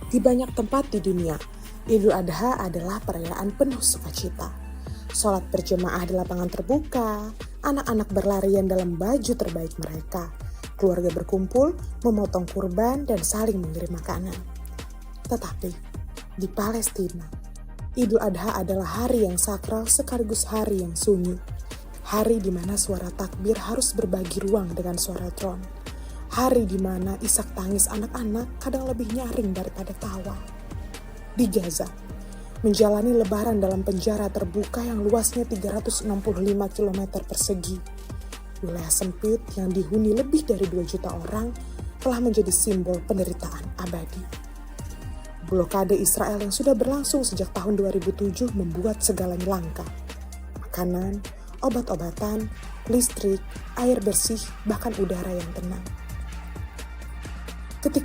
Di banyak tempat di dunia, Idul Adha adalah perayaan penuh sukacita. Sholat berjemaah di lapangan terbuka, anak-anak berlarian dalam baju terbaik mereka, keluarga berkumpul, memotong kurban, dan saling mengirim makanan. Tetapi, di Palestina, Idul Adha adalah hari yang sakral sekaligus hari yang sunyi. Hari di mana suara takbir harus berbagi ruang dengan suara drum. Hari di mana isak tangis anak-anak kadang lebih nyaring daripada tawa. Di Gaza, menjalani lebaran dalam penjara terbuka yang luasnya 365 km persegi. Wilayah sempit yang dihuni lebih dari 2 juta orang telah menjadi simbol penderitaan abadi. Blokade Israel yang sudah berlangsung sejak tahun 2007 membuat segalanya langka. Makanan, obat-obatan, listrik, air bersih, bahkan udara yang tenang.